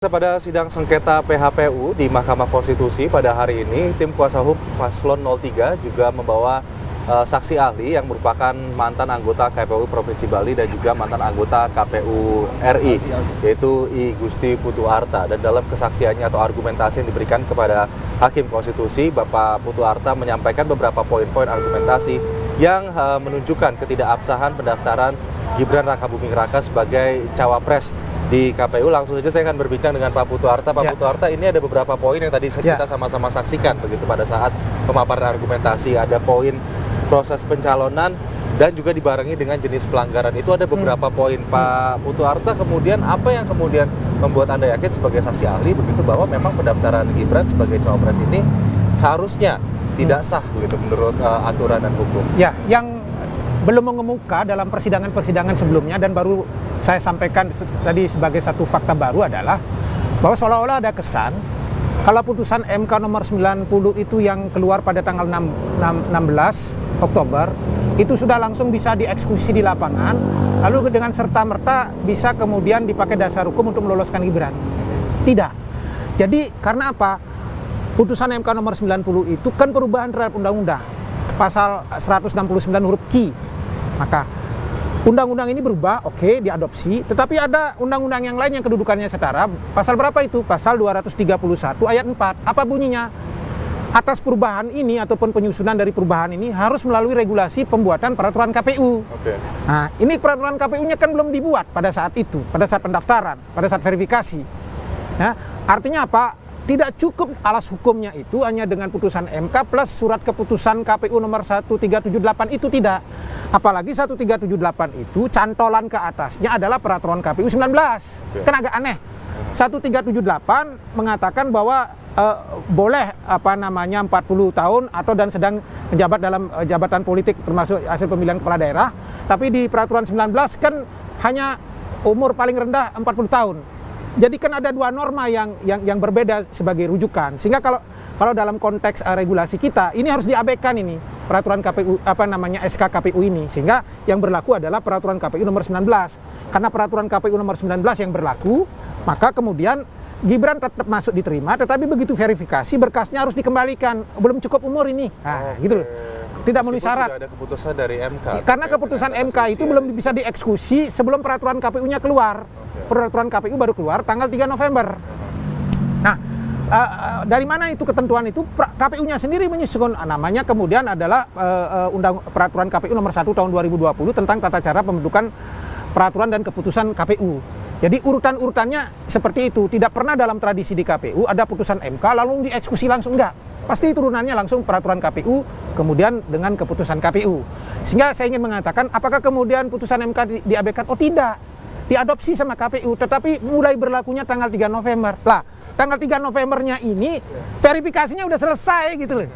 Pada sidang sengketa PHPU di Mahkamah Konstitusi pada hari ini, tim kuasa hukum Paslon 03 juga membawa saksi ahli yang merupakan mantan anggota KPU Provinsi Bali dan juga mantan anggota KPU RI, yaitu I Gusti Putu Arta. Dan dalam kesaksiannya atau argumentasi yang diberikan kepada Hakim Konstitusi, Bapak Putu Arta menyampaikan beberapa poin-poin argumentasi yang menunjukkan ketidakabsahan pendaftaran Gibran Rakabuming Raka sebagai cawapres di KPU. Langsung saja saya akan berbincang dengan Pak Putu Arta. Pak Putu Arta, ini ada beberapa poin yang tadi kita sama-sama saksikan begitu pada saat pemaparan argumentasi. Ada poin proses pencalonan dan juga dibarengi dengan jenis pelanggaran. Itu ada beberapa poin. Pak Putu Arta, kemudian apa yang kemudian membuat Anda yakin sebagai saksi ahli begitu bahwa memang pendaftaran Gibran sebagai cawapres ini seharusnya tidak sah begitu menurut aturan dan hukum? Ya, yang belum mengemuka dalam persidangan-persidangan sebelumnya dan baru saya sampaikan tadi sebagai satu fakta baru adalah bahwa seolah-olah ada kesan kalau putusan MK nomor 90 itu yang keluar pada tanggal 16 Oktober itu sudah langsung bisa dieksekusi di lapangan, lalu dengan serta-merta bisa kemudian dipakai dasar hukum untuk meloloskan Gibran. Tidak. Jadi karena apa? Putusan MK nomor 90 itu kan perubahan terhadap undang-undang pasal 169 huruf Q. Maka undang-undang ini berubah, oke, diadopsi, tetapi ada undang-undang yang lain yang kedudukannya setara. Pasal berapa itu? Pasal 231 ayat 4. Apa bunyinya? Atas perubahan ini ataupun penyusunan dari perubahan ini harus melalui regulasi pembuatan peraturan KPU. Nah, ini peraturan KPU-nya kan belum dibuat pada saat itu, pada saat pendaftaran, pada saat verifikasi. Nah, artinya apa? Tidak cukup alas hukumnya itu hanya dengan putusan MK plus surat keputusan KPU nomor 1378 itu tidak. Apalagi 1378 itu cantolan ke atasnya adalah peraturan KPU 19. Kan agak aneh. 1378 mengatakan bahwa boleh 40 tahun atau dan sedang menjabat dalam jabatan politik termasuk hasil pemilihan kepala daerah. Tapi di peraturan 19 kan hanya umur paling rendah 40 tahun. Jadi kan ada dua norma yang berbeda sebagai rujukan. Sehingga kalau dalam konteks regulasi kita ini harus diabaikan ini peraturan KPU SK KPU ini, sehingga yang berlaku adalah peraturan KPU nomor 19. Karena peraturan KPU nomor 19 yang berlaku, maka kemudian Gibran tetap masuk diterima, tetapi begitu verifikasi berkasnya harus dikembalikan. Belum cukup umur ini. Nah, gitu loh. Tidak memenuhi syarat. Sudah ada keputusan dari MK. Karena keputusan MK itu belum bisa dieksekusi sebelum peraturan KPU-nya keluar. Peraturan KPU baru keluar tanggal 3 November. Nah, dari mana itu ketentuan itu? KPU-nya sendiri menyusun. Namanya kemudian adalah peraturan KPU nomor 1 tahun 2020 tentang tata cara pembentukan peraturan dan keputusan KPU. Jadi urutan-urutannya seperti itu. Tidak pernah dalam tradisi di KPU ada putusan MK lalu dieksekusi langsung, enggak. Pasti turunannya langsung peraturan KPU kemudian dengan keputusan KPU. Sehingga saya ingin mengatakan apakah kemudian putusan MK diabaikan? Oh tidak. Diadopsi sama KPU, tetapi mulai berlakunya tanggal 3 November. Lah, tanggal 3 Novembernya ini verifikasinya udah selesai gitu loh.